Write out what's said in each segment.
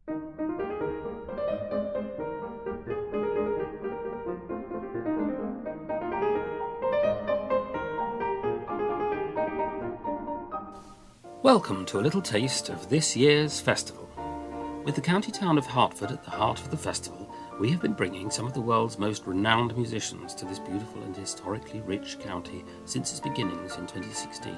Welcome to a little taste of this year's festival. With the county town of Hertford at the heart of the festival, we have been bringing some of the world's most renowned musicians to this beautiful and historically rich county since its beginnings in 2016.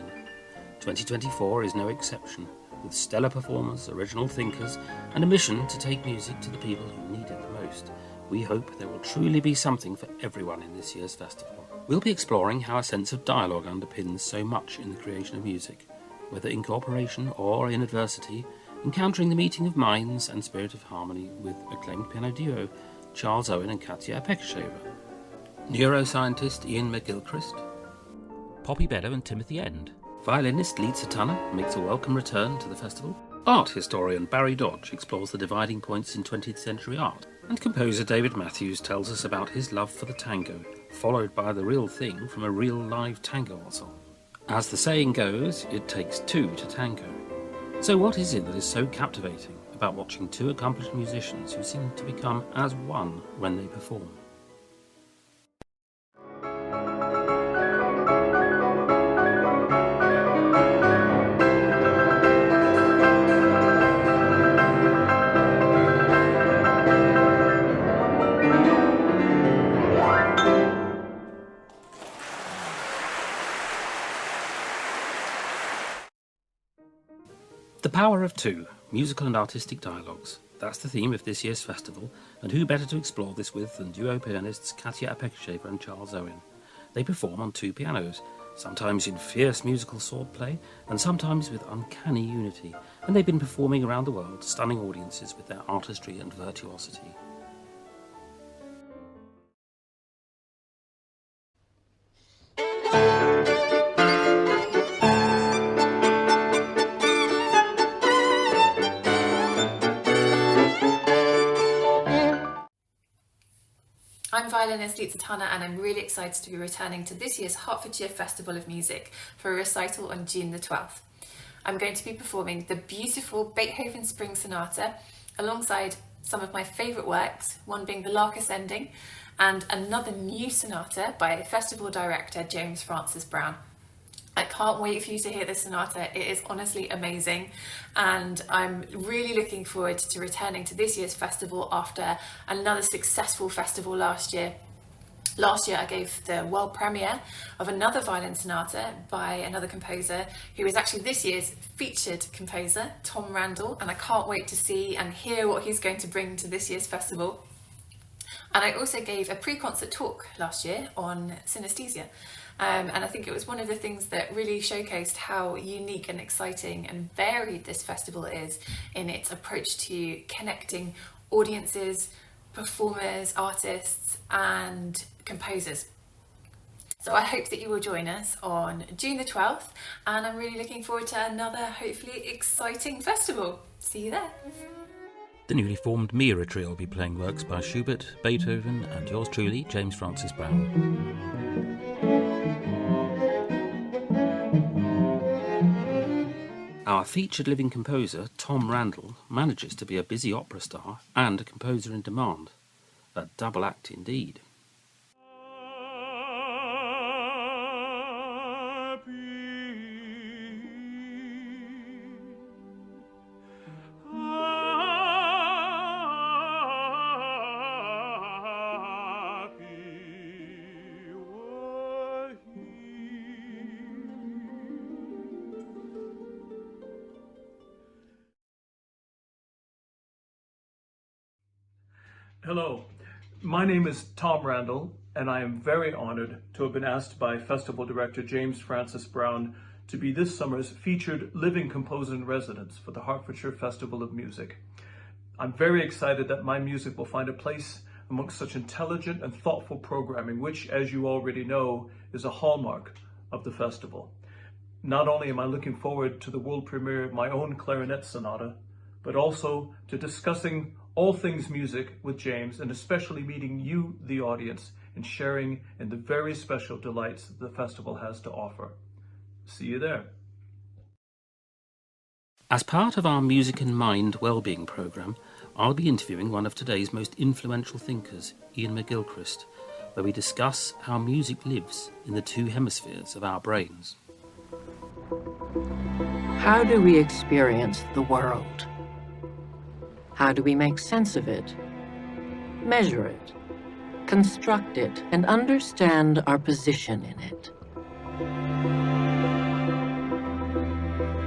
2024 is no exception, with stellar performers, original thinkers, and a mission to take music to the people who need it the most. We hope there will truly be something for everyone in this year's festival. We'll be exploring how a sense of dialogue underpins so much in the creation of music, whether in cooperation or in adversity, encountering the meeting of minds and spirit of harmony with acclaimed piano duo Charles Owen and Katia Pekasheva, neuroscientist Iain McGilchrist, Poppy Beddoe and Timothy End, violinist Litsa Tunnah makes a welcome return to the festival, art historian Barry Dodge explores the dividing points in 20th century art, and composer David Matthews tells us about his love for the tango, followed by the real thing from a real live tango ensemble. As the saying goes, it takes two to tango. So what is it that is so captivating about watching two accomplished musicians who seem to become as one when they perform? The power of two, musical and artistic dialogues. That's the theme of this year's festival, and who better to explore this with than duo pianists Katia Pekasheva and Charles Owen. They perform on two pianos, sometimes in fierce musical swordplay, and sometimes with uncanny unity, and they've been performing around the world, stunning audiences with their artistry and virtuosity. I'm violinist Litsa Tunnah, and I'm really excited to be returning to this year's Hertfordshire Festival of Music for a recital on June the 12th. I'm going to be performing the beautiful Beethoven Spring Sonata alongside some of my favourite works, one being the Lark Ascending and another new sonata by festival director James Francis Brown. I can't wait for you to hear this sonata. It is honestly amazing, and I'm really looking forward to returning to this year's festival after another successful festival last year. Last year I gave the world premiere of another violin sonata by another composer who is actually this year's featured composer, Tom Randle, and I can't wait to see and hear what he's going to bring to this year's festival. And I also gave a pre-concert talk last year on synesthesia. And I think it was one of the things that really showcased how unique and exciting and varied this festival is in its approach to connecting audiences, performers, artists and composers. So I hope that you will join us on June the 12th, and I'm really looking forward to another hopefully exciting festival. See you there. The newly formed Mira Trio will be playing works by Schubert, Beethoven and yours truly, James Francis Brown. Our featured living composer, Tom Randle, manages to be a busy opera star and a composer in demand. A double act indeed. Hello, my name is Tom Randle, and I am very honored to have been asked by Festival Director James Francis Brown to be this summer's featured living composer in residence for the Hertfordshire Festival of Music. I'm very excited that my music will find a place amongst such intelligent and thoughtful programming, which, as you already know, is a hallmark of the festival. Not only am I looking forward to the world premiere of my own clarinet sonata, but also to discussing all things music with James, and especially meeting you, the audience, and sharing in the very special delights that the festival has to offer. See you there. As part of our Music and Mind Wellbeing programme, I'll be interviewing one of today's most influential thinkers, Iain McGilchrist, where we discuss how music lives in the two hemispheres of our brains. How do we experience the world? How do we make sense of it, measure it, construct it, and understand our position in it?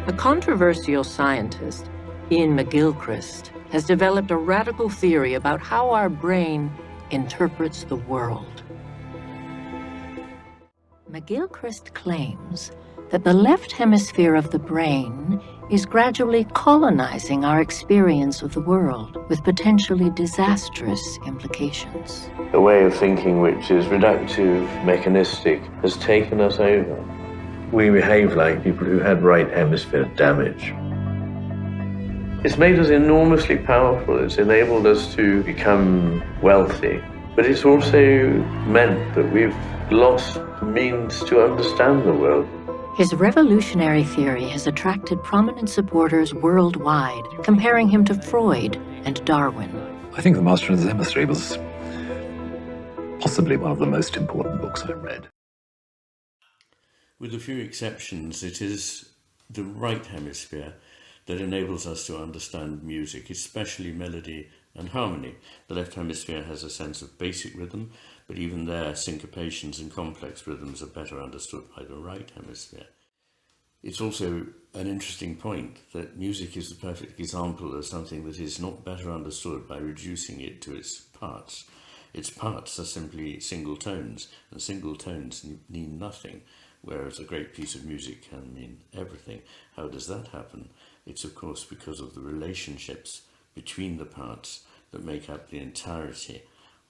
A controversial scientist, Iain McGilchrist, has developed a radical theory about how our brain interprets the world. McGilchrist claims that the left hemisphere of the brain is gradually colonizing our experience of the world with potentially disastrous implications. A way of thinking which is reductive, mechanistic, has taken us over. We behave like people who had right hemisphere damage. It's made us enormously powerful. It's enabled us to become wealthy. But it's also meant that we've lost the means to understand the world. His revolutionary theory has attracted prominent supporters worldwide, comparing him to Freud and Darwin. I think The Master of the Hemisphere was possibly one of the most important books I've read. With a few exceptions, it is the right hemisphere that enables us to understand music, especially melody and harmony. The left hemisphere has a sense of basic rhythm, but even there, syncopations and complex rhythms are better understood by the right hemisphere. It's also an interesting point that music is the perfect example of something that is not better understood by reducing it to its parts. Its parts are simply single tones, and single tones mean nothing, whereas a great piece of music can mean everything. How does that happen? It's of course because of the relationships between the parts that make up the entirety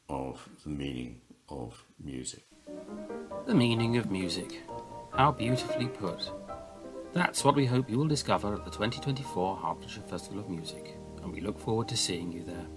of the meaning of music. The meaning of music. How beautifully put. That's what we hope you will discover at the 2024 Hertfordshire Festival of Music, and we look forward to seeing you there.